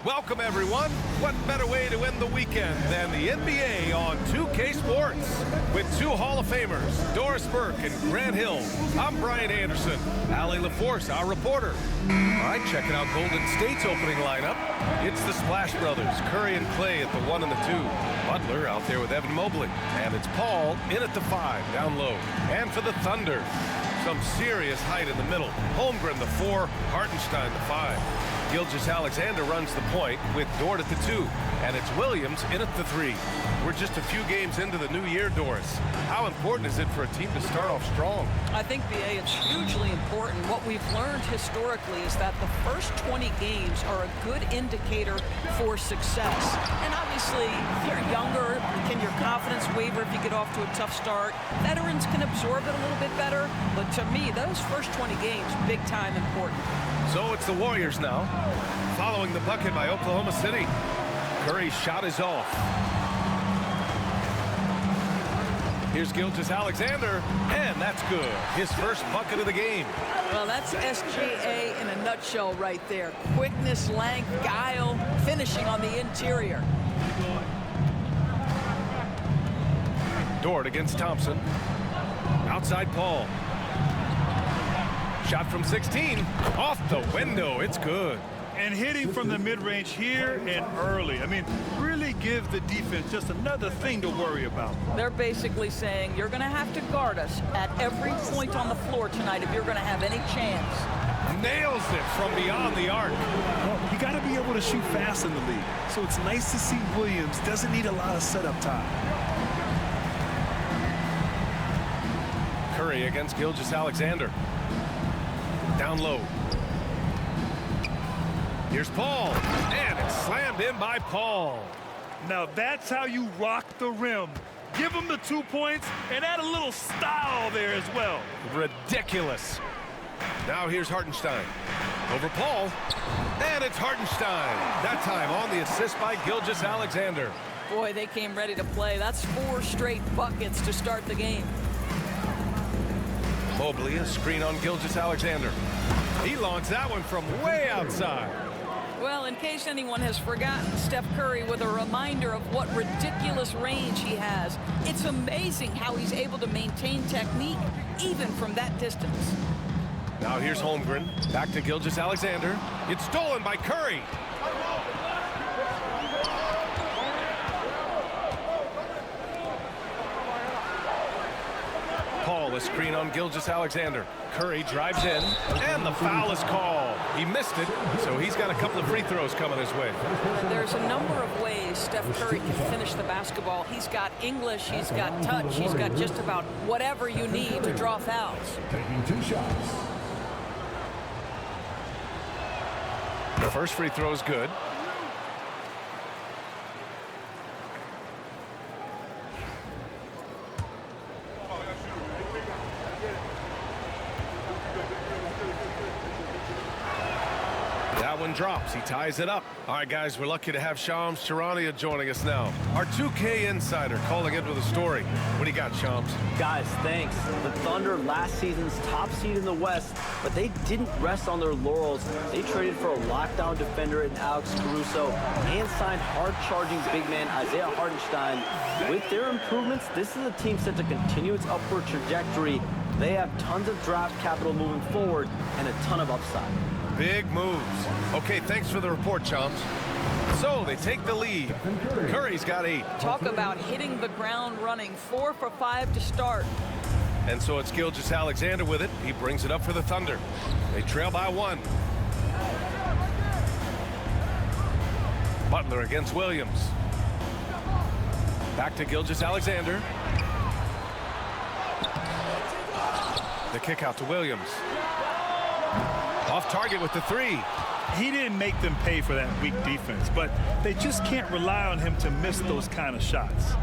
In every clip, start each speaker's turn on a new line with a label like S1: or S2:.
S1: Welcome, everyone. What better way to end the weekend than the NBA on 2K Sports? With two Hall of Famers, Doris Burke and Grant Hill, I'm Brian Anderson. Allie LaForce, our reporter. All right, checking out Golden State's opening lineup. It's the Splash Brothers, Curry and Clay at the 1 and the 2. Butler out there with Evan Mobley. And it's Paul in at the 5, down low. And for the Thunder, some serious height in the middle. Holmgren the 4, Hartenstein the 5. Gilgeous-Alexander runs the point with Dort at the 2, and it's Williams in at the 3. We're just a few games into the new year, Doris. How important is it for a team to start off strong?
S2: I think, B.A., it's hugely important. What we've learned historically is that the first 20 games are a good indicator for success. And obviously, if you're younger, can your confidence waver if you get off to a tough start? Veterans can absorb it a little bit better, but to me, those first 20 games, big time important.
S1: So it's the Warriors now, following the bucket by Oklahoma City. Curry's shot is off. Here's Gilgeous-Alexander, and that's good. His first bucket of the game.
S2: Well, that's SGA in a nutshell right there. Quickness, length, guile, finishing on the interior.
S1: Dort against Thompson. Outside Paul. Shot from 16, off the window, it's good.
S3: And hitting from the mid-range here and early. I mean, really give the defense just another thing to worry about.
S2: They're basically saying you're going to have to guard us at every point on the floor tonight if you're going to have any chance.
S1: Nails it from beyond the arc.
S3: Well, you got to be able to shoot fast in the league. So it's nice to see Williams doesn't need a lot of setup time.
S1: Curry against Gilgeous-Alexander. Down low. Here's Paul, and it's slammed in by Paul.
S3: Now that's how you rock the rim. Give him the 2 points and add a little style there as well.
S1: Ridiculous. Now here's Hartenstein. Over Paul, and it's Hartenstein. That time on the assist by Gilgeous-Alexander.
S2: Boy, they came ready to play. That's 4 straight buckets to start the game.
S1: Mobley, a screen on Gilgeous-Alexander. He launched that one from way outside.
S2: Well, in case anyone has forgotten, Steph Curry with a reminder of what ridiculous range he has. It's amazing how he's able to maintain technique even from that distance.
S1: Now here's Holmgren. Back to Gilgeous-Alexander. It's stolen by Curry. Paul, a screen on Gilgeous-Alexander. Curry drives in, and the foul is called. He missed it, so he's got a couple of free throws coming his way.
S2: There's a number of ways Steph Curry can finish the basketball. He's got English, he's got touch, he's got just about whatever you need to draw fouls.
S4: Taking 2 shots.
S1: The first free throw is good. One drops. He ties it up. All right, guys, we're lucky to have Shams Charania joining us now. Our 2K insider calling into the story. What do you got, Shams?
S5: Guys, thanks. The Thunder, last season's top seed in the West, but they didn't rest on their laurels. They traded for a lockdown defender in Alex Caruso and signed hard-charging big man Isaiah Hartenstein. With their improvements, this is a team set to continue its upward trajectory. They have tons of draft capital moving forward and a ton of upside.
S1: Big moves. Okay, thanks for the report, Chomps. So they take the lead. Curry's got 8.
S2: Talk about hitting the ground running. 4 for 5 to start.
S1: And so it's Gilgeous-Alexander with it. He brings it up for the Thunder. They trail by 1. Butler against Williams. Back to Gilgeous-Alexander. The kick out to Williams. Off target with the 3.
S3: He didn't make them pay for that weak defense, but they just can't rely on him to miss those kind of shots.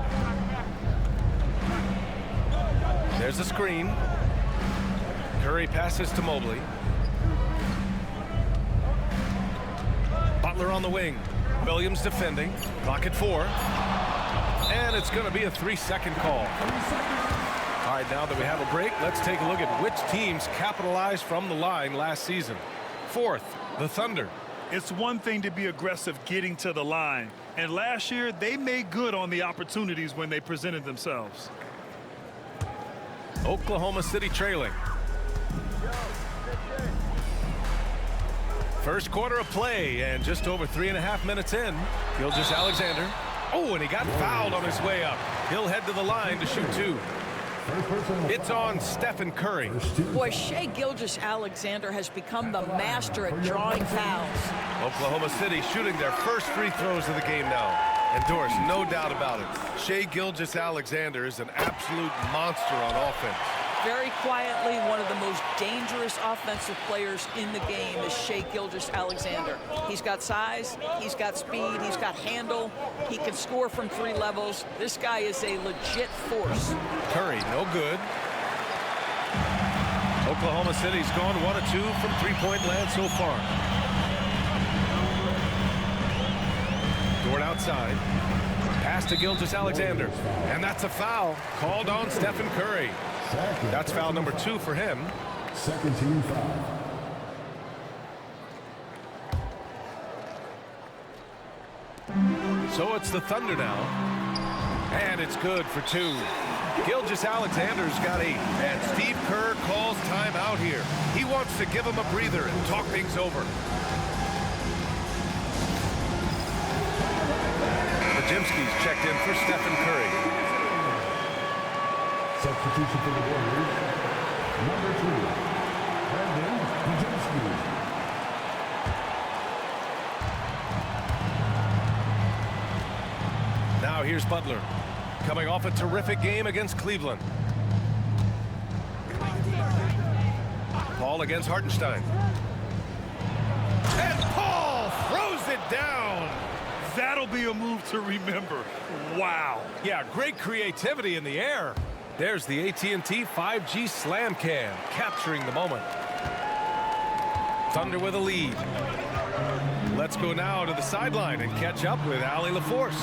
S1: There's a screen. Curry passes to Mobley. Butler on the wing. Williams defending. Clock at 4. And it's going to be a 3-second call. All right, now that we have a break, let's take a look at which teams capitalized from the line last season. Fourth, the Thunder.
S3: It's one thing to be aggressive getting to the line. And last year, they made good on the opportunities when they presented themselves.
S1: Oklahoma City trailing. First quarter of play, and just over 3.5 minutes in. Gilgeous-Alexander. Oh, and he got fouled on his way up. He'll head to the line to shoot 2. It's on Stephen Curry.
S2: Boy, Shai Gilgeous-Alexander has become the master at drawing fouls.
S1: Oklahoma City shooting their first free throws of the game now. And Doris, no doubt about it, Shai Gilgeous-Alexander is an absolute monster on offense.
S2: Very quietly, one of the most dangerous offensive players in the game is Shai Gilgeous-Alexander. He's got size, he's got speed, he's got handle, he can score from 3 levels. This guy is a legit force.
S1: Curry, no good. Oklahoma City's gone 1 of 2 from three-point land so far. Dort outside. Pass to Gilgeous-Alexander. And that's a foul called on Stephen Curry. That's foul number 2 for him.
S4: Second team foul.
S1: So it's the Thunder now. And it's good for 2. Gilgeous-Alexander's got 8. And Steve Kerr calls timeout here. He wants to give him a breather and talk things over. Pajimski's checked in for Stephen Curry.
S4: Substitution for the Warriors. Number 2, Brandon Pajimski.
S1: Now here's Butler, coming off a terrific game against Cleveland. Paul against Hartenstein. And Paul throws it down.
S3: That'll be a move to remember. Wow.
S1: Yeah, great creativity in the air. There's the AT&T 5G Slam Cam, capturing the moment. Thunder with a lead. Let's go now to the sideline and catch up with Allie LaForce.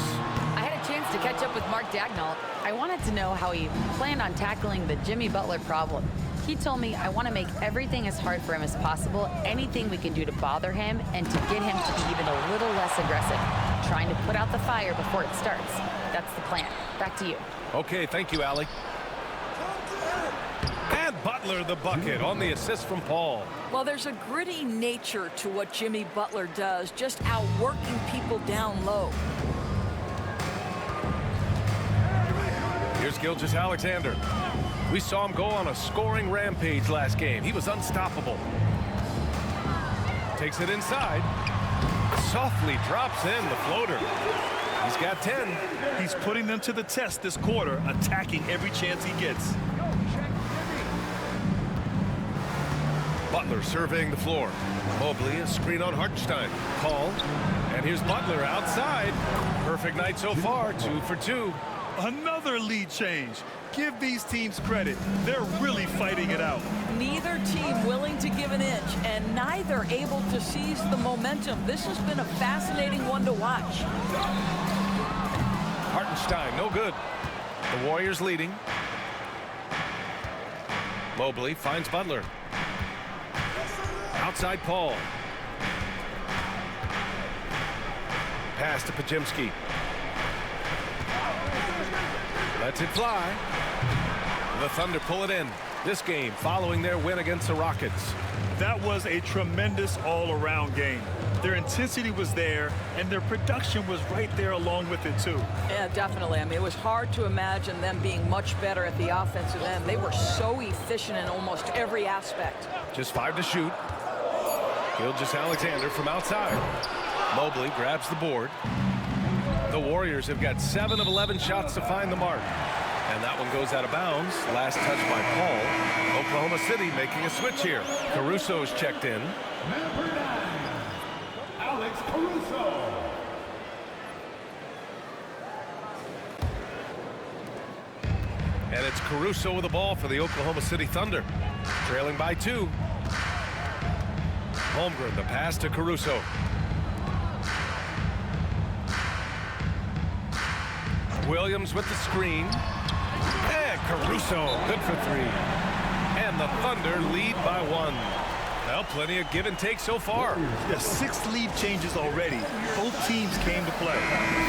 S6: I had a chance to catch up with Mark Dagnall. I wanted to know how he planned on tackling the Jimmy Butler problem. He told me, I want to make everything as hard for him as possible, anything we can do to bother him and to get him to be even a little less aggressive, trying to put out the fire before it starts. That's the plan. Back to you.
S1: Okay, thank you, Allie. And Butler the bucket on the assist from Paul.
S2: Well, there's a gritty nature to what Jimmy Butler does, just outworking people down low.
S1: Here's Gilgeous-Alexander. We saw him go on a scoring rampage last game. He was unstoppable. Takes it inside. Softly drops in the floater. He's got 10.
S3: He's putting them to the test this quarter, attacking every chance he gets.
S1: Butler surveying the floor. Mobley, a screen on Hartenstein. Call. And here's Butler outside. Perfect night so far, 2 for 2.
S3: Another lead change. Give these teams credit. They're really fighting it out.
S2: Neither team willing to give an inch, and neither able to seize the momentum. This has been a fascinating one to watch.
S1: Hartenstein, no good. The Warriors leading. Mobley finds Butler. Outside Paul. Pass to Pajimski. Lets it fly. The Thunder pull it in. This game following their win against the Rockets.
S3: That was a tremendous all-around game. Their intensity was there, and their production was right there along with it, too.
S2: Yeah, definitely. I mean, it was hard to imagine them being much better at the offensive end. They were so efficient in almost every aspect.
S1: Just 5 to shoot. Gilgeous-Alexander from outside. Mobley grabs the board. The Warriors have got 7 of 11 shots to find the mark. And that one goes out of bounds. Last touch by Paul. Oklahoma City making a switch here. Caruso's checked in.
S4: Number 9, Alex Caruso.
S1: And it's Caruso with the ball for the Oklahoma City Thunder. Trailing by 2. Holmgren, the pass to Caruso. Williams with the screen. And Caruso, good for 3. And the Thunder lead by 1. Well, plenty of give and take so far.
S3: There's 6 lead changes already. Both teams came to play.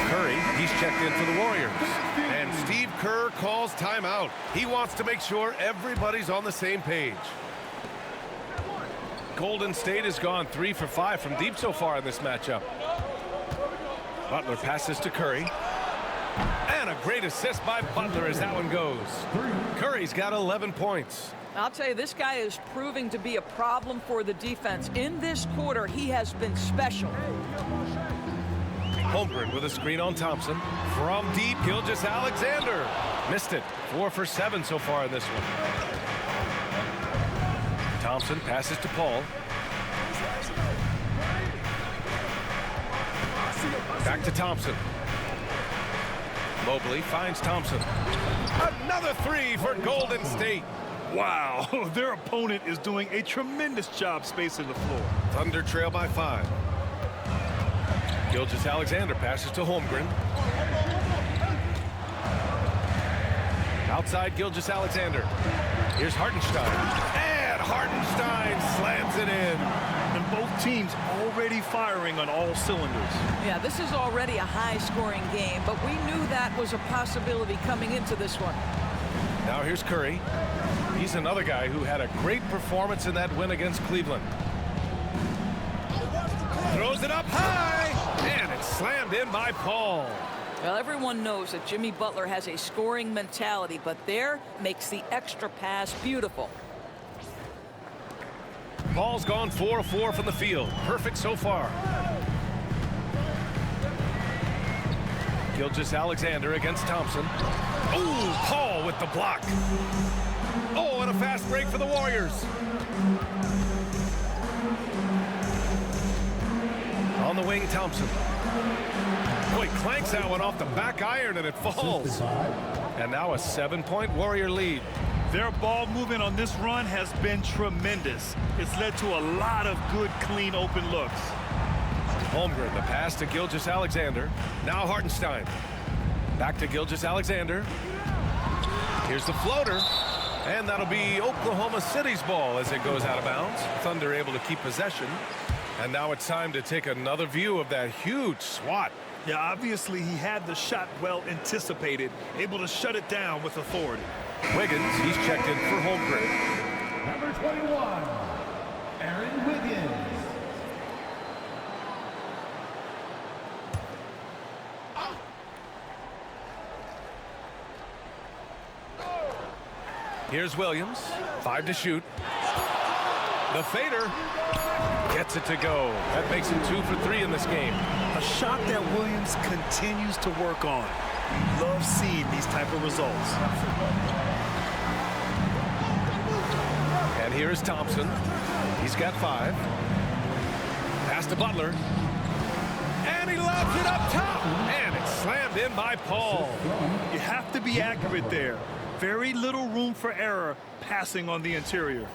S1: Curry, he's checked in for the Warriors. And Steve Kerr calls timeout. He wants to make sure everybody's on the same page. Golden State has gone 3 for 5 from deep so far in this matchup. Butler passes to Curry. And a great assist by Butler as that one goes. Curry's got 11 points.
S2: I'll tell you, this guy is proving to be a problem for the defense. In this quarter, he has been special.
S1: Holmgren with a screen on Thompson. From deep, Gilgeous-Alexander. Missed it. 4 for 7 so far in this one. Thompson passes to Paul. Back to Thompson. Mobley finds Thompson. Another 3 for Golden State.
S3: Wow, their opponent is doing a tremendous job spacing the floor.
S1: Thunder trail by 5. Gilgeous-Alexander passes to Holmgren. Outside Gilgeous-Alexander. Here's Hartenstein. And Hartenstein slams it in.
S3: And both teams already firing on all cylinders.
S2: Yeah, this is already a high-scoring game, but we knew that was a possibility coming into this one.
S1: Now here's Curry. He's another guy who had a great performance in that win against Cleveland. Throws it up high, and it's slammed in by Paul.
S2: Well, everyone knows that Jimmy Butler has a scoring mentality, but there makes the extra pass beautiful.
S1: Paul's gone 4 of 4 from the field. Perfect so far. Gilgeous-Alexander against Thompson. Ooh, Paul with the block. Oh, and a fast break for the Warriors. On the wing, Thompson. Boy, clanks that one off the back iron, and it falls. And now a 7-point Warrior lead.
S3: Their ball movement on this run has been tremendous. It's led to a lot of good, clean, open looks.
S1: Holmgren, the pass to Gilgeous-Alexander. Now Hartenstein. Back to Gilgeous-Alexander. Here's the floater. And that'll be Oklahoma City's ball as it goes out of bounds. Thunder able to keep possession. And now it's time to take another view of that huge swat.
S3: Yeah, obviously he had the shot well anticipated, able to shut it down with authority.
S1: Wiggins, he's checked in for Holmgren.
S4: Number 21, Aaron Wiggins.
S1: Here's Williams, 5 to shoot. The fader gets it to go. That makes him 2 for 3 in this game.
S3: A shot that Williams continues to work on. Love seeing these type of results.
S1: And here is Thompson. He's got 5. Pass to Butler. And he lobs it up top. And it's slammed in by Paul.
S3: You have to be accurate there. Very little room for error passing on the interior.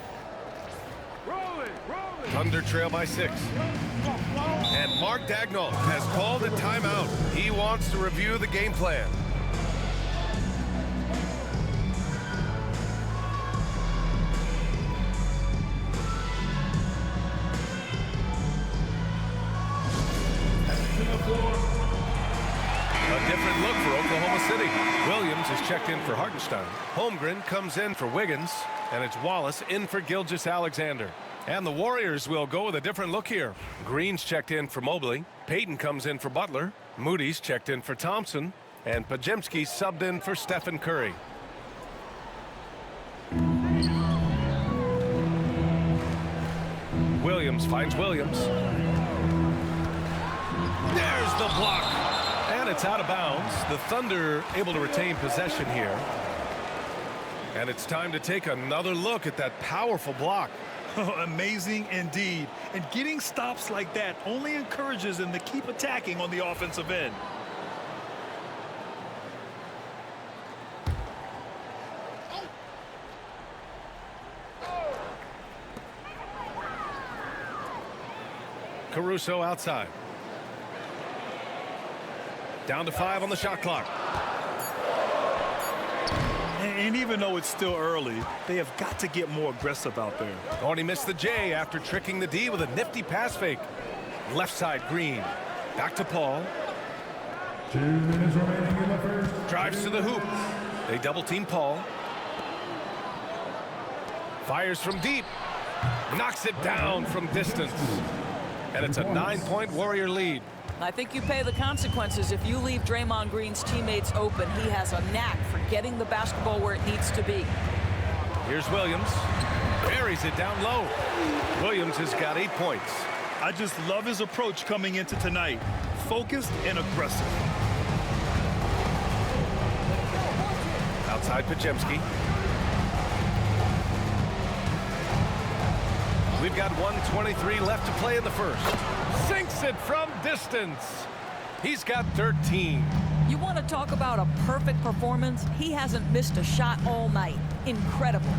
S1: Thunder trail by 6. And Mark Daigneault has called a timeout. He wants to review the game plan. A different look for Oklahoma City. Williams is checked in for Hartenstein. Holmgren comes in for Wiggins. And it's Wallace in for Gilgeous-Alexander. And the Warriors will go with a different look here. Green's checked in for Mobley. Payton comes in for Butler. Moody's checked in for Thompson. And Podziemski subbed in for Stephen Curry. Williams finds Williams. There's the block. And it's out of bounds. The Thunder able to retain possession here. And it's time to take another look at that powerful block.
S3: Amazing indeed. And getting stops like that only encourages them to keep attacking on the offensive end.
S1: Caruso outside. Down to 5 on the shot clock.
S3: And even though it's still early, they have got to get more aggressive out there.
S1: Oh, and he missed the J after tricking the D with a nifty pass fake. Left side, Green. Back to Paul.
S4: 2 minutes remaining in the first.
S1: Drives to the hoop. They double team Paul. Fires from deep. Knocks it down from distance. And it's a 9-point Warrior lead.
S2: I think you pay the consequences if you leave Draymond Green's teammates open. He has a knack for getting the basketball where it needs to be.
S1: Here's Williams. Buries it down low. Williams has got 8 points.
S3: I just love his approach coming into tonight. Focused and aggressive.
S1: Outside Pajemski. We've got 1:23 left to play in the first. Sinks it from distance. He's got 13.
S2: You want to talk about a perfect performance? He hasn't missed a shot all night. Incredible.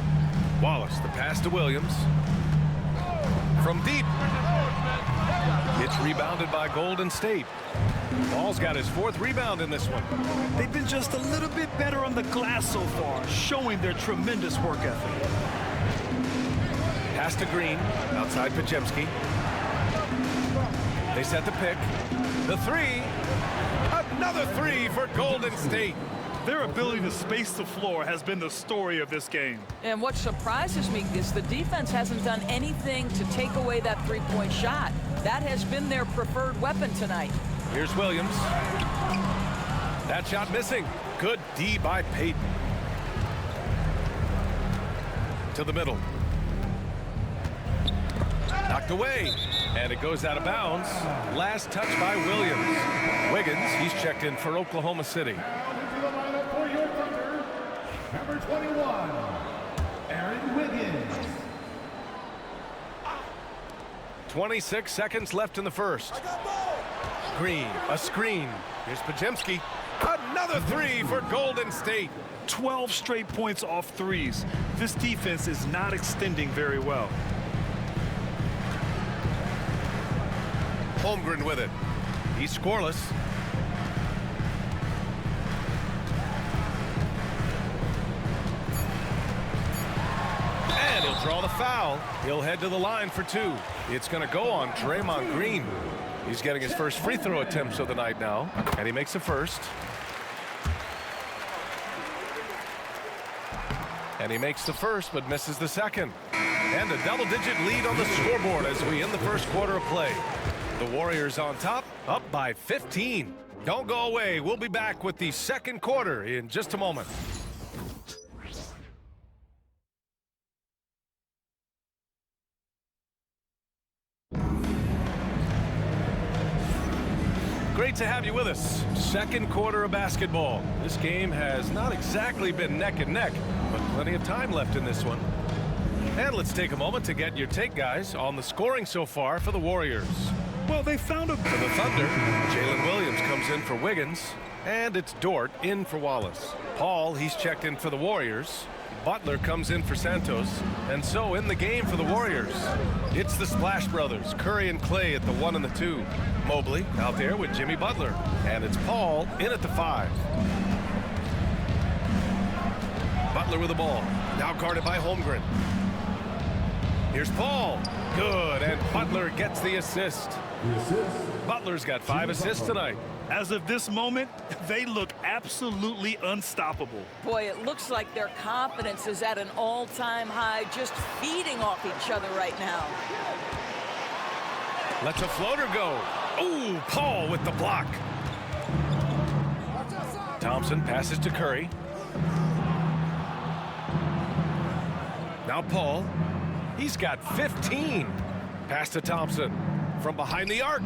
S1: Wallace, the pass to Williams. From deep. It's rebounded by Golden State. Paul's got his 4th rebound in this one.
S3: They've been just a little bit better on the glass so far, showing their tremendous work ethic.
S1: Pass to Green, outside Pajemski. They set the pick. The 3. Another 3 for Golden State.
S3: Their ability to space the floor has been the story of this game.
S2: And what surprises me is the defense hasn't done anything to take away that three-point shot. That has been their preferred weapon tonight.
S1: Here's Williams. That shot missing. Good D by Payton. To the middle. Knocked away. And it goes out of bounds. Last touch by Williams. Wiggins, he's checked in for Oklahoma City.
S4: Into the lineup for your Thunder, number 21, Aaron Wiggins.
S1: 26 seconds left in the first. Green, a screen. Here's Pajemski. Another 3 for Golden State.
S3: 12 straight points off threes. This defense is not extending very well.
S1: Holmgren with it. He's scoreless. And he'll draw the foul. He'll head to the line for 2. It's going to go on Draymond Green. He's getting his first free throw attempts of the night now. And he makes the first. And he makes the first, but misses the second. And a double-digit lead on the scoreboard as we end the first quarter of play. The Warriors on top, up by 15. Don't go away. We'll be back with the second quarter in just a moment. Great to have you with us. Second quarter of basketball. This game has not exactly been neck and neck, but plenty of time left in this one. And let's take a moment to get your take, guys, on the scoring so far for the Warriors.
S3: Well, they found a...
S1: For the Thunder, Jalen Williams comes in for Wiggins, and it's Dort in for Wallace. Paul, he's checked in for the Warriors. Butler comes in for Santos, and so in the game for the Warriors, it's the Splash Brothers, Curry and Clay at the 1 and the 2. Mobley out there with Jimmy Butler, and it's Paul in at the 5. Butler with the ball, now guarded by Holmgren. Here's Paul, good, and Butler gets the assist. Butler's got 5 assists tonight.
S3: As of this moment, they look absolutely unstoppable.
S2: Boy, it looks like their confidence is at an all-time high, just feeding off each other right now.
S1: Lets a floater go. Ooh, Paul with the block. Thompson passes to Curry. Now Paul. He's got 15. Pass to Thompson from behind the arc.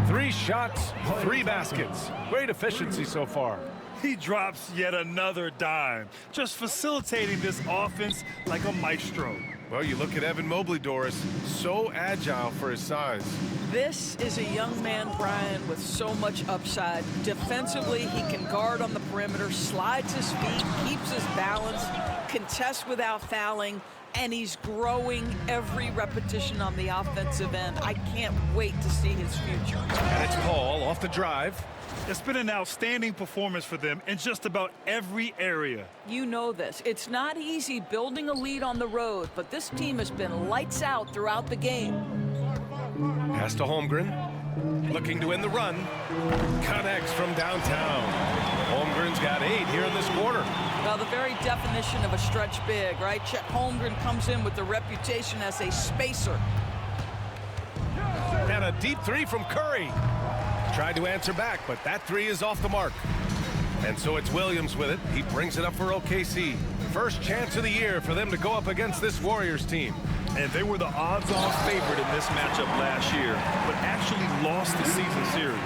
S1: 3 shots, 3 baskets. Great efficiency so far.
S3: He drops yet another dime, just facilitating this offense like a maestro.
S1: Well, you look at Evan Mobley, Doris, so agile for his size.
S2: This is a young man, Brian, with so much upside. Defensively, he can guard on the perimeter, slides his feet, keeps his balance, contests without fouling, and he's growing every repetition on the offensive end. I can't wait to see his future.
S1: And it's Paul off off the drive.
S3: It's been an outstanding performance for them in just about every area.
S2: You know this. It's not easy building a lead on the road, but this team has been lights out throughout the game.
S1: Pass to Holmgren. Looking to win the run. Connects from downtown. Holmgren's got 8 here in this quarter.
S2: Well, the very definition of a stretch big, right? Chet Holmgren comes in with the reputation as a spacer.
S1: And a deep 3 from Curry. Tried to answer back, but that 3 is off the mark. And so it's Williams with it. He brings it up for OKC. First chance of the year for them to go up against this Warriors team.
S3: And they were the odds-on favorite in this matchup last year, but actually lost the season series.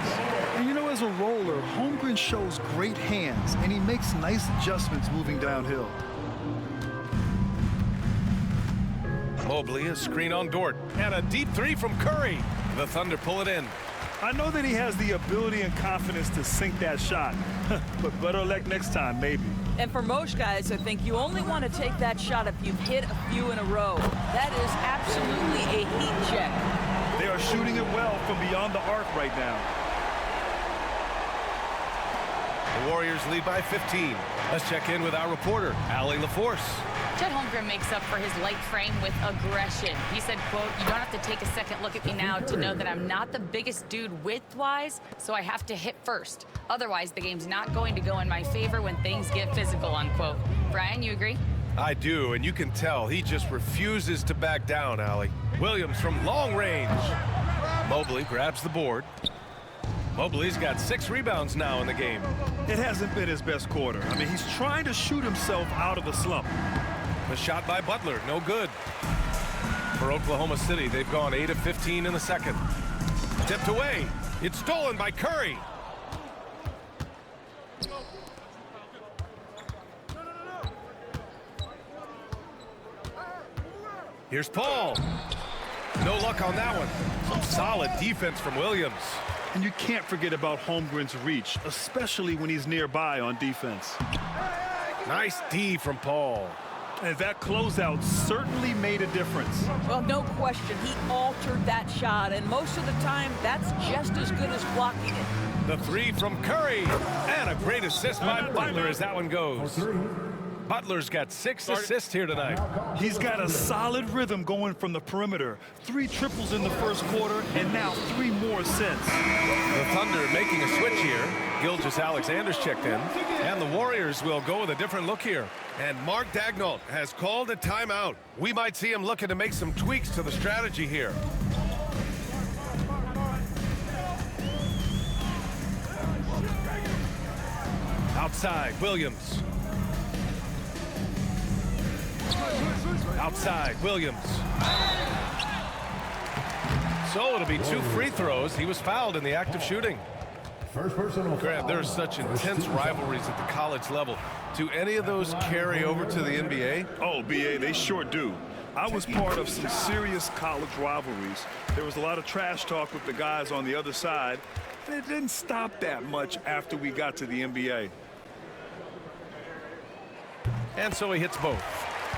S7: And you know, as a roller, Holmgren shows great hands, and he makes nice adjustments moving downhill.
S1: Mobley, a screen on Dort. And a deep 3 from Curry. The Thunder pull it in.
S3: I know that he has the ability and confidence to sink that shot, but better luck next time, maybe.
S2: And for most guys, I think you only want to take that shot if you've hit a few in a row. That is absolutely a heat check.
S3: They are shooting it well from beyond the arc right now.
S1: The Warriors lead by 15. Let's check in with our reporter, Allie LaForce.
S6: Chet Holmgren makes up for his light frame with aggression. He said, quote, "You don't have to take a second look at me now to know that I'm not the biggest dude width-wise, so I have to hit first. Otherwise, the game's not going to go in my favor when things get physical," unquote. Brian, you agree?
S1: I do, and you can tell he just refuses to back down, Allie. Williams from long range. Mobley grabs the board. Mobley's got 6 rebounds now in the game.
S3: It hasn't been his best quarter. I mean, he's trying to shoot himself out of the slump.
S1: The shot by Butler, no good. For Oklahoma City, they've gone 8 of 15 in the second. Tipped away. It's stolen by Curry. Here's Paul. No luck on that one. Some solid defense from Williams.
S3: And you can't forget about Holmgren's reach, especially when he's nearby on defense.
S1: Nice D from Paul.
S3: And that closeout certainly made a difference.
S2: Well, no question. He altered that shot, and most of the time, that's just as good as blocking it.
S1: The 3 from Curry. And a great assist by Butler as that one goes. Butler's got 6 assists here tonight.
S3: He's got a solid rhythm going from the perimeter. 3 triples in the first quarter, and now 3 more since.
S1: The Thunder making a switch here. Gilgeous-Alexander's checked in. And the Warriors will go with a different look here. And Mark Daigneault has called a timeout. We might see him looking to make some tweaks to the strategy here. Outside, Williams. Outside, Williams. So it'll be 2 free throws. He was fouled in the act of shooting.
S4: First personal
S1: Grant,
S4: foul.
S1: there's such intense rivalries at the college level. Do any of those carry over to the NBA?
S3: Oh, BA, they sure do. I was part of some serious college rivalries. There was a lot of trash talk with the guys on the other side, and it didn't stop that much after we got to the NBA.
S1: And so he hits both.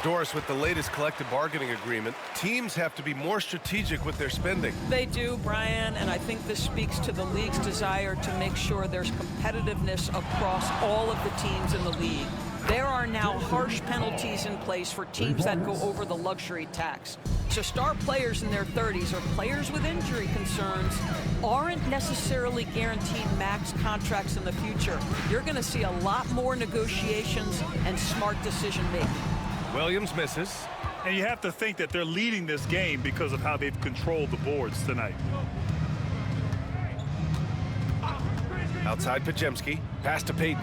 S1: Doris, with the latest collective bargaining agreement, teams have to be more strategic with their spending.
S2: They do, Brian, and I think this speaks to the league's desire to make sure there's competitiveness across all of the teams in the league. There are now harsh penalties in place for teams that go over the luxury tax. So star players in their 30s or players with injury concerns aren't necessarily guaranteed max contracts in the future. You're going to see a lot more negotiations and smart decision making.
S1: Williams misses.
S3: And you have to think that they're leading this game because of how they've controlled the boards tonight.
S1: Outside Pajemski. Pass to Payton.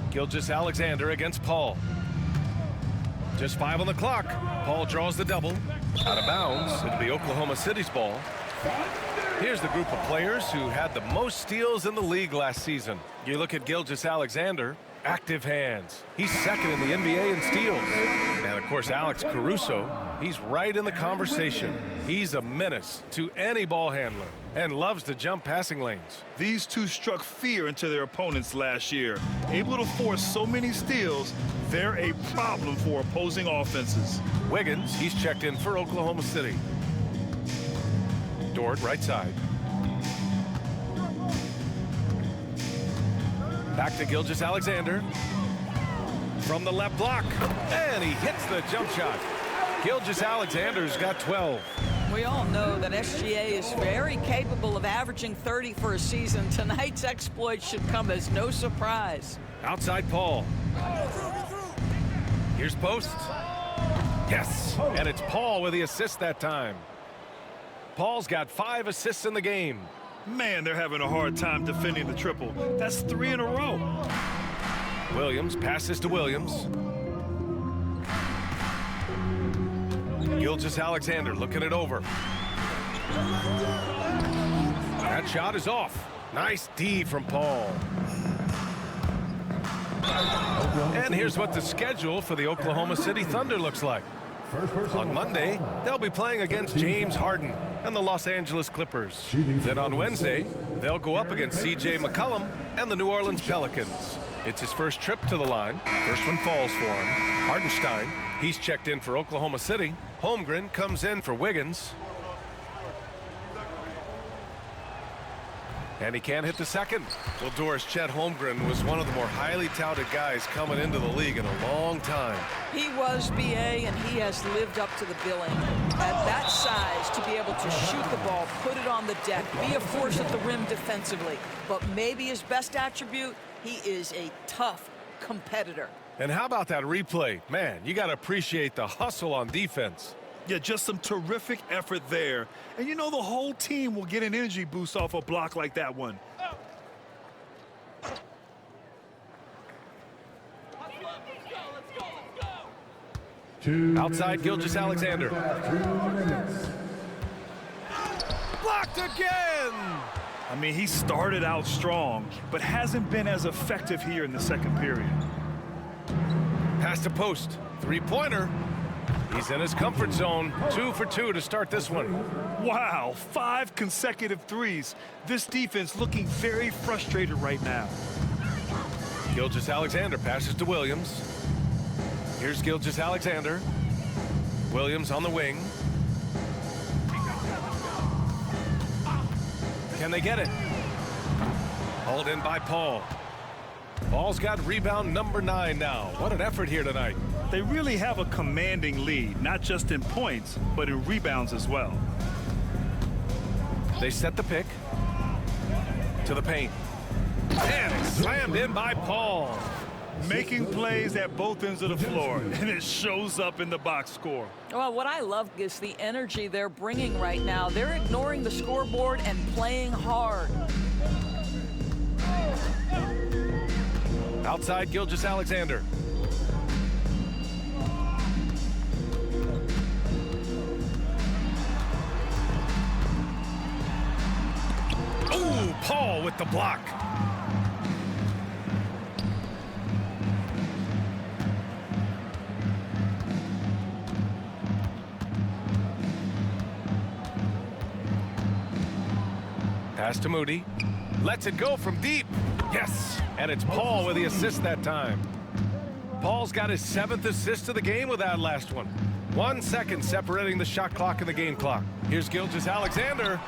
S1: Gilgeous-Alexander against Paul. Just 5 on the clock. Paul draws the double. Out of bounds. It'll be Oklahoma City's ball. Here's the group of players who had the most steals in the league last season. You look at Gilgeous-Alexander. Active hands. He's second in the NBA in steals. And, of course, Alex Caruso, he's right in the conversation. He's a menace to any ball handler and loves to jump passing lanes.
S3: These two struck fear into their opponents last year. Able to force so many steals, they're a problem for opposing offenses.
S1: Wiggins, he's checked in for Oklahoma City. Dort, right side. Back to Gilgeous-Alexander. From the left block. And he hits the jump shot. Gilgeous-Alexander's got 12.
S2: We all know that SGA is very capable of averaging 30 for a season. Tonight's exploit should come as no surprise.
S1: Outside Paul. Here's Post. Yes, and it's Paul with the assist that time. Paul's got 5 assists in the game.
S3: Man, they're having a hard time defending the triple. That's 3 in a row.
S1: Williams passes to Williams. Gilgeous-Alexander looking it over. That shot is off. Nice D from Paul. And here's what the schedule for the Oklahoma City Thunder looks like. On Monday, they'll be playing against James Harden and the Los Angeles Clippers. Then on Wednesday, they'll go up against C.J. McCollum and the New Orleans Pelicans. It's his first trip to the line. First one falls for him. Hardenstein, he's checked in for Oklahoma City. Holmgren comes in for Wiggins. And he can't hit the second. Well, Doris, Chet Holmgren was one of the more highly touted guys coming into the league in a long time.
S2: He was BA, and he has lived up to the billing. At that size, to be able to shoot the ball, put it on the deck, be a force at the rim defensively. But maybe his best attribute, he is a tough competitor.
S1: And how about that replay? Man, you got to appreciate the hustle on defense.
S3: Yeah, just some terrific effort there. And you know the whole team will get an energy boost off a block like that one.
S1: Outside Gilgeous-Alexander. Blocked again!
S3: I mean, he started out strong, but hasn't been as effective here in the second period.
S1: Pass to Post. Three-pointer. He's in his comfort zone. 2 for 2 to start this one.
S3: Wow, 5 consecutive threes. This defense looking very frustrated right now.
S1: Gilgeous-Alexander passes to Williams. Here's Gilgeous-Alexander. Williams on the wing. Can they get it? Hauled in by Paul. Paul's got rebound number 9 now. What an effort here tonight.
S3: They really have a commanding lead, not just in points, but in rebounds as well.
S1: They set the pick to the paint. And slammed in by Paul.
S3: Making plays at both ends of the floor, and it shows up in the box score.
S2: Well, what I love is the energy they're bringing right now. They're ignoring the scoreboard and playing hard.
S1: Outside Gilgeous-Alexander. Ooh, Paul with the block. Pass to Moody. Lets it go from deep. Yes, and it's Paul with the assist that time. Paul's got his 7th assist of the game with that last one. 1 second separating the shot clock and the game clock. Here's Gilgeous-Alexander.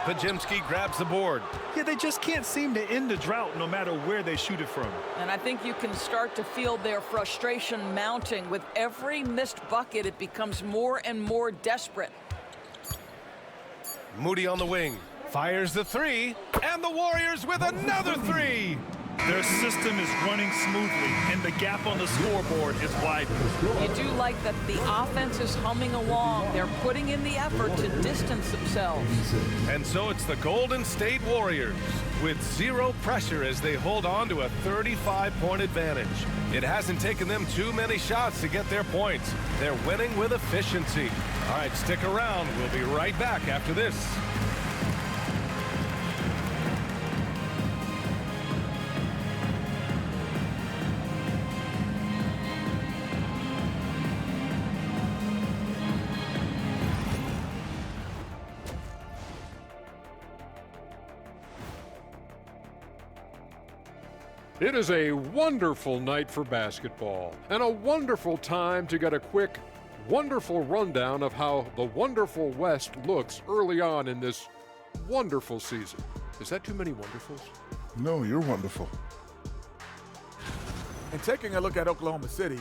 S1: Pajimski grabs the board.
S3: Yeah, they just can't seem to end the drought no matter where they shoot it from.
S2: And I think you can start to feel their frustration mounting. With every missed bucket, it becomes more and more desperate.
S1: Moody on the wing. Fires the 3, and the Warriors with another 3.
S3: Their system is running smoothly, and the gap on the scoreboard is widening.
S2: You do like that the offense is humming along. They're putting in the effort to distance themselves.
S1: And so it's the Golden State Warriors with 0 pressure as they hold on to a 35-point advantage. It hasn't taken them too many shots to get their points. They're winning with efficiency. All right, stick around. We'll be right back after this.
S8: It is a wonderful night for basketball and a wonderful time to get a quick wonderful rundown of how the wonderful West looks early on in this wonderful season. Is that too many wonderfuls?
S9: No, you're wonderful.
S10: And taking a look at Oklahoma City,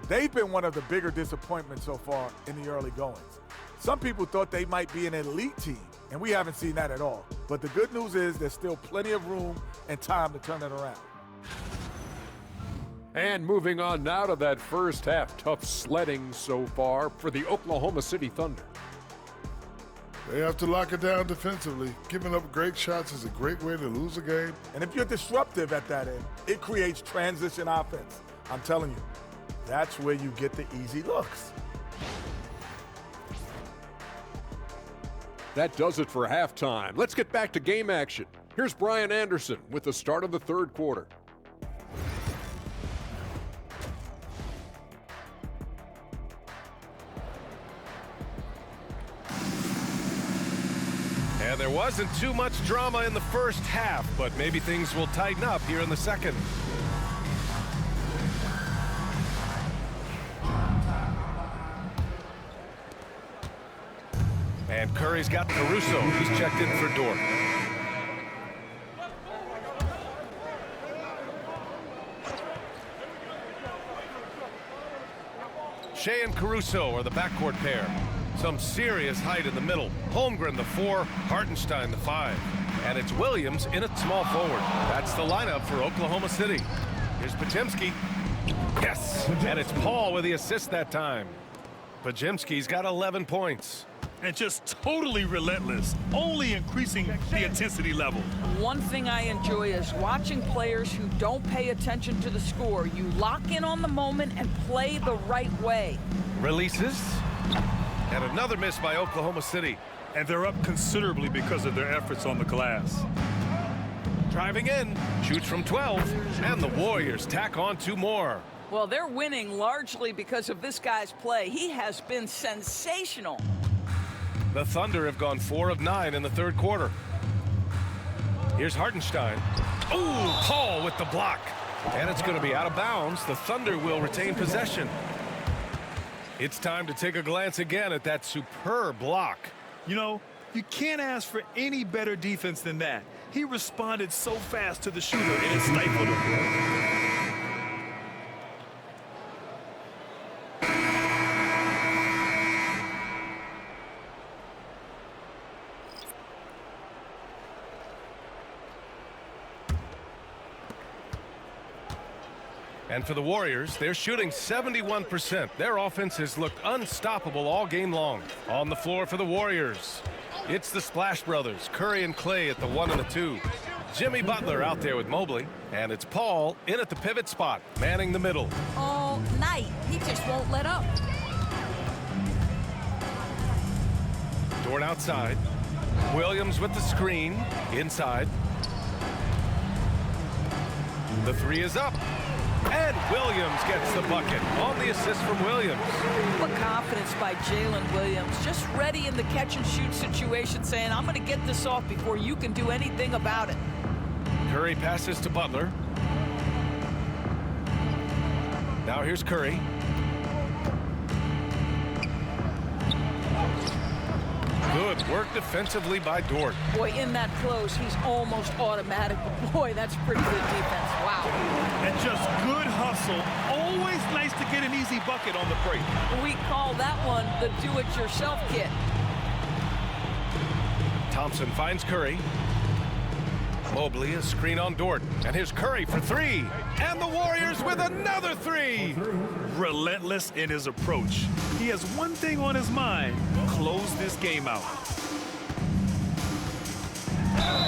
S10: they've been one of the bigger disappointments so far in the early goings. Some people thought they might be an elite team, and we haven't seen that at all. But the good news is there's still plenty of room and time to turn it around.
S8: And moving on now to that first half, tough sledding so far for the Oklahoma City Thunder.
S9: They have to lock it down defensively. Giving up great shots is a great way to lose a game.
S10: And if you're disruptive at that end, it creates transition offense. I'm telling you, that's where you get the easy looks.
S8: That does it for halftime. Let's get back to game action. Here's Brian Anderson with the start of the third quarter.
S1: And there wasn't too much drama in the first half, but maybe things will tighten up here in the second. And Curry's got Caruso. He's checked in for Dort. Shea and Caruso are the backcourt pair. Some serious height in the middle. Holmgren the 4, Hartenstein the 5. And it's Williams in at small forward. That's the lineup for Oklahoma City. Here's Podziemski. Yes! And it's Paul with the assist that time. Podziemski's got 11 points.
S3: And just totally relentless, only increasing the intensity level.
S2: One thing I enjoy is watching players who don't pay attention to the score. You lock in on the moment and play the right way.
S1: Releases. And another miss by Oklahoma City.
S3: And they're up considerably because of their efforts on the glass.
S1: Driving in, shoots from 12, and the Warriors tack on 2 more.
S2: Well, they're winning largely because of this guy's play. He has been sensational.
S1: The Thunder have gone 4 of 9 in the third quarter. Here's Hartenstein. Ooh, Paul with the block. And it's going to be out of bounds. The Thunder will retain possession. It's time to take a glance again at that superb block.
S3: You know, you can't ask for any better defense than that. He responded so fast to the shooter, and it stifled him.
S1: And for the Warriors, they're shooting 71%. Their offense has looked unstoppable all game long. On the floor for the Warriors, it's the Splash Brothers, Curry and Clay at the 1 and the 2. Jimmy Butler out there with Mobley. And it's Paul in at the pivot spot, manning the middle.
S2: All night, he just won't let up.
S1: Dort outside. Williams with the screen, inside. The 3 is up. And Williams gets the bucket on the assist from Williams.
S2: But confidence by Jalen Williams, just ready in the catch-and-shoot situation, saying, I'm going to get this off before you can do anything about it.
S1: Curry passes to Butler. Now here's Curry. Good work defensively by Dort.
S2: Boy, in that close, he's almost automatic. But boy, that's pretty good defense. Wow.
S3: And just good hustle. Always nice to get an easy bucket on the break.
S2: We call that one the do-it-yourself kit.
S1: Thompson finds Curry. Mobley, a screen on Dort. And here's Curry for 3. And the Warriors with another 3.
S3: Relentless in his approach. He has one thing on his mind: close this game out.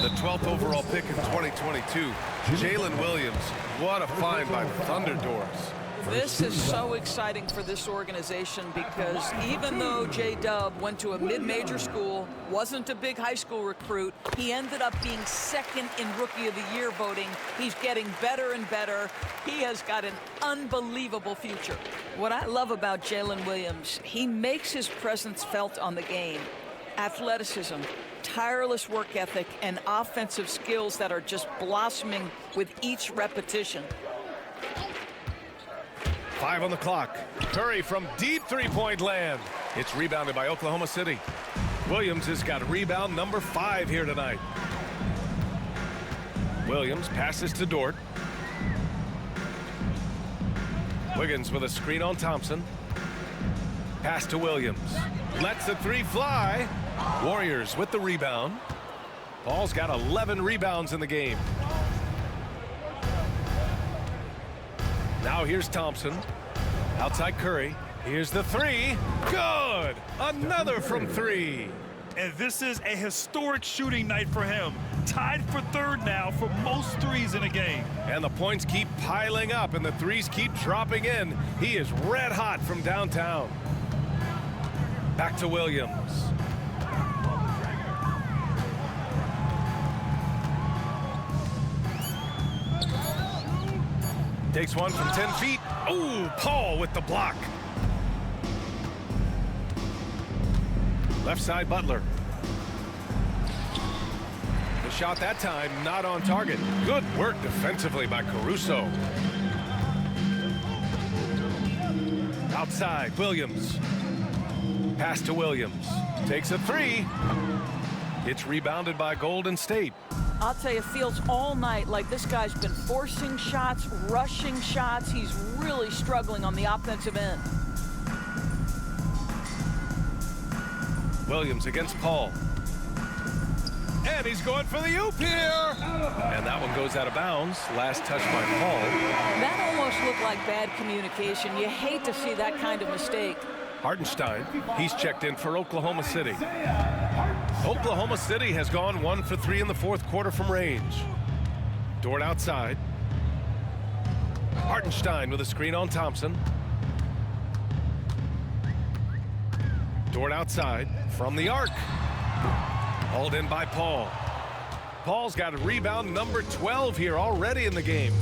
S1: The 12th overall pick in 2022, Jalen Williams. What a find by the Thunder Doors.
S2: This is so exciting for this organization because even though J-Dub went to a mid-major school, wasn't a big high school recruit, he ended up being second in Rookie of the Year voting. He's getting better and better. He has got an unbelievable future. What I love about Jalen Williams, he makes his presence felt on the game. Athleticism, tireless work ethic, and offensive skills that are just blossoming with each repetition.
S1: 5 on the clock. Curry from deep three-point land. It's rebounded by Oklahoma City. Williams has got rebound number 5 here tonight. Williams passes to Dort. Wiggins with a screen on Thompson. Pass to Williams. Lets the 3 fly. Warriors with the rebound. Paul's got 11 rebounds in the game. Now here's Thompson. Outside Curry. Here's the 3. Good! Another from 3.
S3: And this is a historic shooting night for him. Tied for 3rd now for most threes in a game.
S1: And the points keep piling up and the threes keep dropping in. He is red hot from downtown. Back to Williams. Takes one from 10 feet. Ooh, Paul with the block. Left side, Butler. The shot that time not on target. Good work defensively by Caruso. Outside, Williams. Pass to Williams. Takes a 3. It's rebounded by Golden State.
S2: I'll tell you, it feels all night like this guy's been forcing shots, rushing shots. He's really struggling on the offensive end.
S1: Williams against Paul. And he's going for the oop here. And that one goes out of bounds. Last touch by Paul.
S2: That almost looked like bad communication. You hate to see that kind of mistake.
S1: Hartenstein, he's checked in for Oklahoma City. Oklahoma City has gone 1 for 3 in the 4th quarter from range. Dort outside. Hartenstein with a screen on Thompson. Dort outside from the arc. Hauled in by Paul. Paul's got a rebound number 12 here already in the game.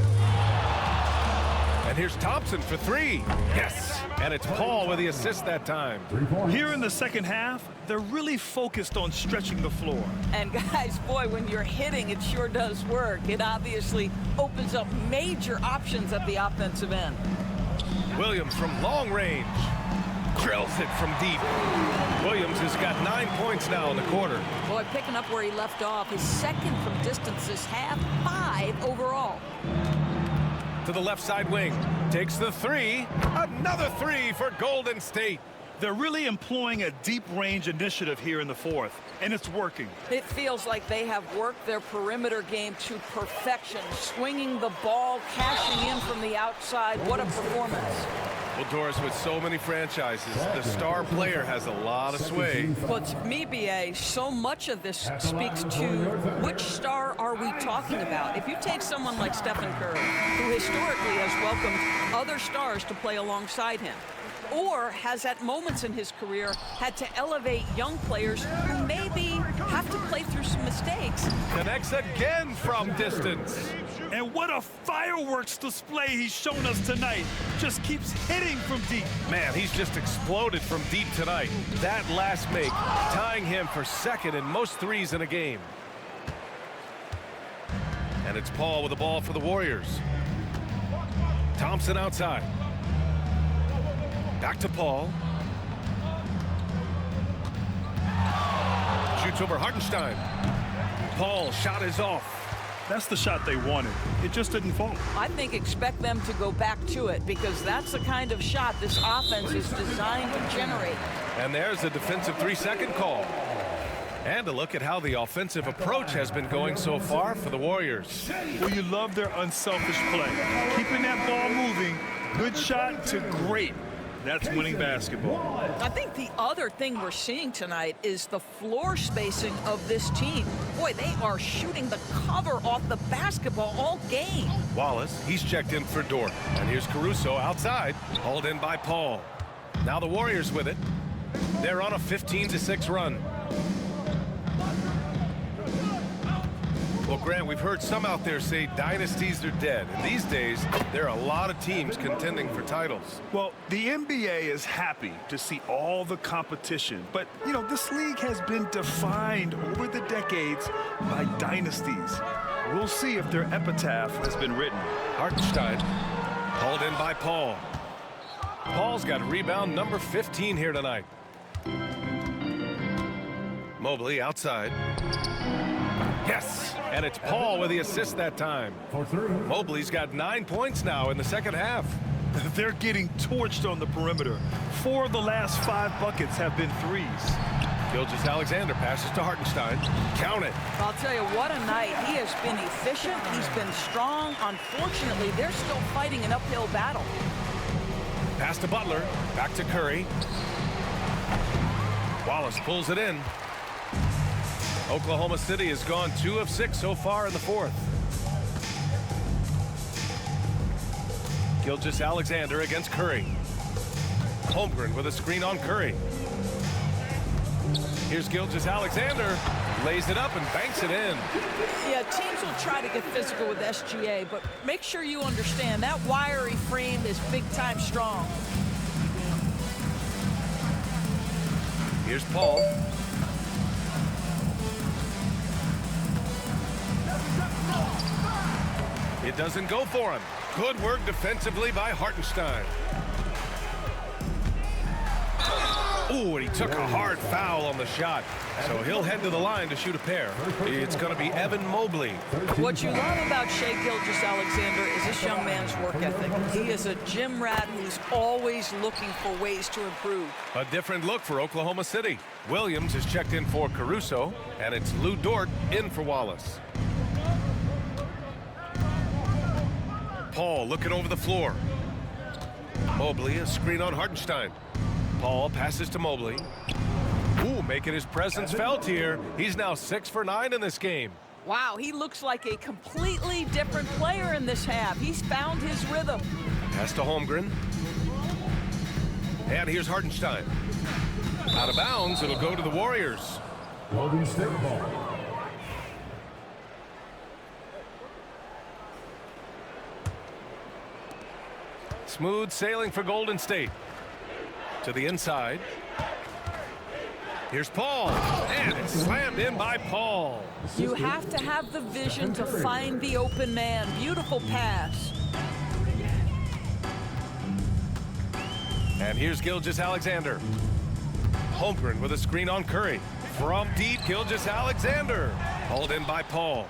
S1: And here's Thompson for 3. Yes, and it's Paul with the assist that time.
S3: Here in the second half, they're really focused on stretching the floor.
S2: And guys, boy, when you're hitting, it sure does work. It obviously opens up major options at the offensive end.
S1: Williams from long range. Drills it from deep. Williams has got 9 points now in the quarter.
S2: Boy, picking up where he left off. His second from distance this half, 5 overall.
S1: To the left side wing. Takes the 3. Another 3 for Golden State.
S3: They're really employing a deep range initiative here in the 4th, and it's working.
S2: It feels like they have worked their perimeter game to perfection, swinging the ball, cashing in from the outside. What a performance.
S1: Well, Doris, with so many franchises, the star player has a lot of sway.
S2: Well, to me, B.A., so much of this speaks to which star are we talking about. If you take someone like Stephen Curry, who historically has welcomed other stars to play alongside him, or has at moments in his career had to elevate young players who maybe have to play through some mistakes.
S1: Connects again from distance.
S3: And what a fireworks display he's shown us tonight. Just keeps hitting from deep.
S1: Man, he's just exploded from deep tonight. That last make, tying him for 2nd in most threes in a game. And it's Paul with the ball for the Warriors. Thompson outside. Back to Paul. Shoots over Hartenstein. Paul, shot is off.
S3: That's the shot they wanted. It just didn't fall.
S2: I think expect them to go back to it, because that's the kind of shot this offense is designed to generate.
S1: And there's a defensive 3-second call. And a look at how the offensive approach has been going so far for the Warriors.
S3: Well, you love their unselfish play. Keeping that ball moving, good shot to great. That's winning basketball.
S2: I think the other thing we're seeing tonight is the floor spacing of this team. Boy, they are shooting the cover off the basketball all game.
S1: Wallace, he's checked in for Dort. And here's Caruso outside, hauled in by Paul. Now the Warriors with it. They're on a 15-6 run. Well, Grant, we've heard some out there say dynasties are dead. And these days, there are a lot of teams contending for titles.
S3: Well, the NBA is happy to see all the competition. But, you know, this league has been defined over the decades by dynasties. We'll see if their epitaph has been written.
S1: Hartenstein, hauled in by Paul. Paul's got rebound number 15 here tonight. Mobley outside. Yes, and it's Paul with the assist that time. Mobley's got 9 points now in the second half.
S3: They're getting torched on the perimeter. 4 of the last 5 buckets have been threes.
S1: Gilgeous-Alexander passes to Hartenstein. Count it.
S2: I'll tell you, what a night. He has been efficient. He's been strong. Unfortunately, they're still fighting an uphill battle.
S1: Pass to Butler. Back to Curry. Wallace pulls it in. Oklahoma City has gone 2 of 6 so far in the fourth. Gilgeous-Alexander against Curry. Holmgren with a screen on Curry. Here's Gilgeous-Alexander. Lays it up and banks it in.
S2: Yeah, teams will try to get physical with SGA, but make sure you understand that wiry frame is big-time strong.
S1: Here's Paul. It doesn't go for him. Good work defensively by Hartenstein. Ooh, and he took a hard foul on the shot. So he'll head to the line to shoot a pair. It's going to be Evan Mobley.
S2: What you love about Shai Gilgeous-Alexander is this young man's work ethic. He is a gym rat who's always looking for ways to improve.
S1: A different look for Oklahoma City. Williams is checked in for Caruso, and it's Lou Dort in for Wallace. Paul looking over the floor. Mobley, a screen on Hartenstein. Paul passes to Mobley. Ooh, making his presence felt here. He's now 6 for 9 in this game.
S2: Wow, he looks like a completely different player in this half. He's found his rhythm.
S1: Pass to Holmgren. And here's Hartenstein. Out of bounds, it'll go to the Warriors.
S4: Golden State ball.
S1: Smooth sailing for Golden State. To the inside. Here's Paul. And it's slammed in by Paul.
S2: You have to have the vision to find the open man. Beautiful pass.
S1: And here's Gilgeous-Alexander. Holmgren with a screen on Curry. From deep, Gilgeous-Alexander. Hauled in by Paul.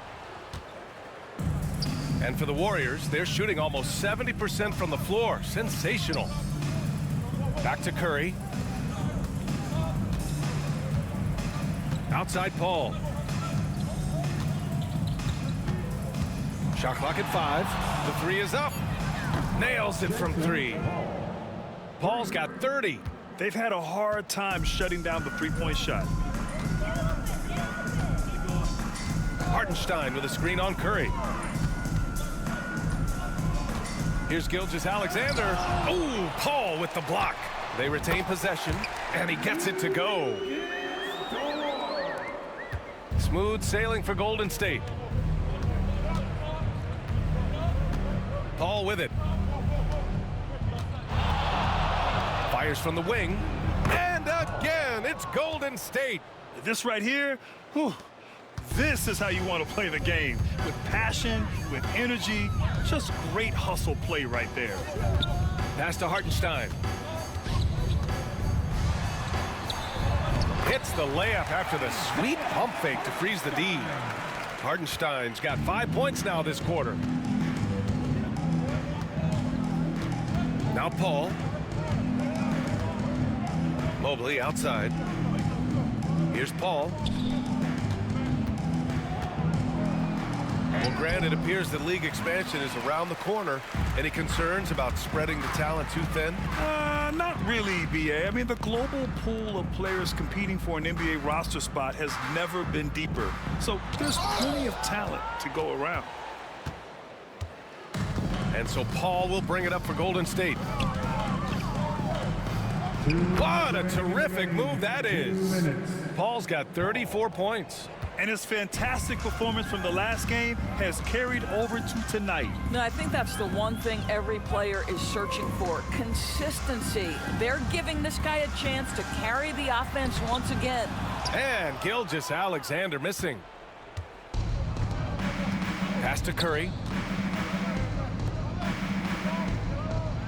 S1: And for the Warriors, they're shooting almost 70% from the floor. Sensational. Back to Curry. Outside Paul. Shot clock at 5. The 3 is up. Nails it from 3. Paul's got 30.
S3: They've had a hard time shutting down the three-point shot.
S1: Hartenstein with a screen on Curry. Here's Gilgeous-Alexander. Ooh, Paul with the block. They retain possession, and he gets it to go. Smooth sailing for Golden State. Paul with it. Fires from the wing. And again, it's Golden State.
S3: This right here, whew, this is how you want to play the game. With passion, with energy, just great hustle play right there.
S1: Pass to Hartenstein. Hits the layup after the sweet pump fake to freeze the D. Hartenstein's got 5 points now this quarter. Now Paul. Mobley outside. Here's Paul. Well, Grant, it appears that league expansion is around the corner. Any concerns about spreading the talent too thin?
S3: Not really, BA. I mean, the global pool of players competing for an NBA roster spot has never been deeper. So there's plenty of talent to go around.
S1: And so Paul will bring it up for Golden State. What a terrific move that is. Paul's got 34 points.
S3: And his fantastic performance from the last game has carried over to tonight.
S2: No, I think that's the one thing every player is searching for. Consistency. They're giving this guy a chance to carry the offense once again.
S1: And Gilgeous-Alexander missing. Pass to Curry.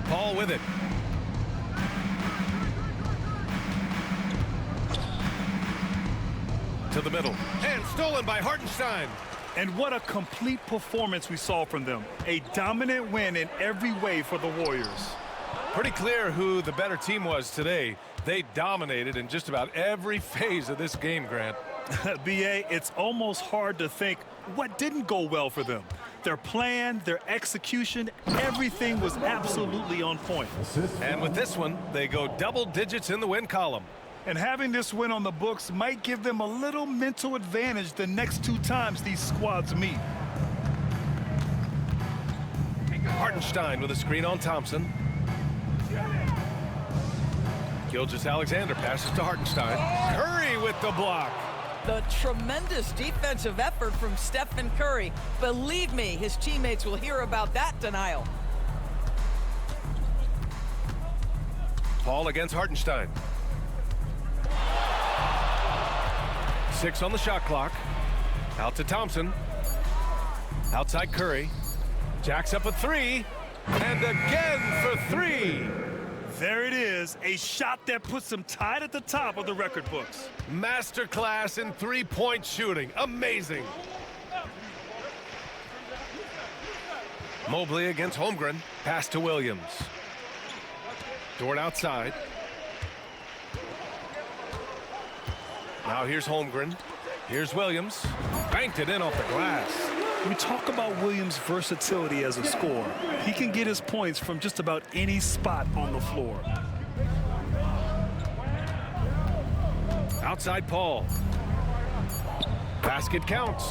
S1: Paul with it. to the middle. And stolen by Hartenstein.
S3: And what a complete performance we saw from them. A dominant win in every way for the Warriors.
S1: Pretty clear who the better team was today. They dominated in just about every phase of this game, Grant.
S3: B.A., it's almost hard to think what didn't go well for them. Their plan, their execution, everything was absolutely on point.
S1: And with this one, they go double digits in the win column.
S3: And having this win on the books might give them a little mental advantage the next 2 times these squads meet.
S1: Hartenstein with a screen on Thompson. Gilgeous-Alexander passes to Hartenstein. Curry with the block.
S2: The tremendous defensive effort from Stephen Curry. Believe me, his teammates will hear about that denial.
S1: Paul against Hartenstein. 6 on the shot clock. Out to Thompson. Outside Curry. Jacks up a 3. And again for 3.
S3: There it is, a shot that puts them tied at the top of the record books.
S1: Masterclass in three-point shooting. Amazing. Mobley against Holmgren. Pass to Williams. Dort outside. Now here's Holmgren. Here's Williams. Banked it in off the glass.
S3: We talk about Williams' versatility as a scorer. He can get his points from just about any spot on the floor.
S1: Outside Paul. Basket counts.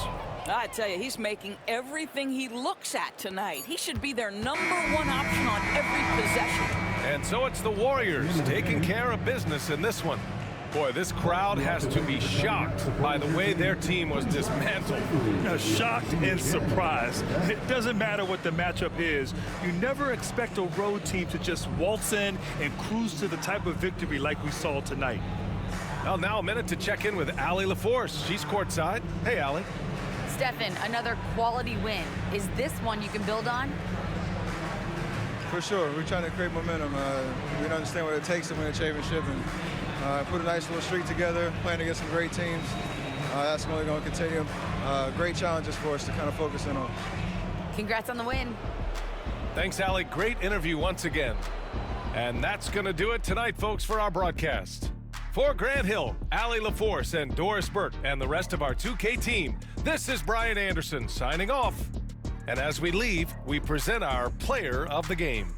S2: I tell you, he's making everything he looks at tonight. He should be their #1 option on every possession.
S1: And so it's the Warriors taking care of business in this one. Boy, this crowd has to be shocked by the way their team was dismantled.
S3: Shocked and surprised. It doesn't matter what the matchup is. You never expect a road team to just waltz in and cruise to the type of victory like we saw tonight.
S1: Well, now a minute to check in with Allie LaForce. She's courtside. Hey, Allie.
S6: Stephen, another quality win. Is this one you can build on?
S11: For sure. We're trying to create momentum. We understand what it takes to win a championship and put a nice little streak together, playing against some great teams. That's only going to continue. Great challenges for us to kind of focus in on.
S6: Congrats on the win.
S1: Thanks, Allie. Great interview once again. And that's going to do it tonight, folks, for our broadcast. For Grant Hill, Allie LaForce, and Doris Burke, and the rest of our 2K team, this is Brian Anderson signing off. And as we leave, we present our player of the game.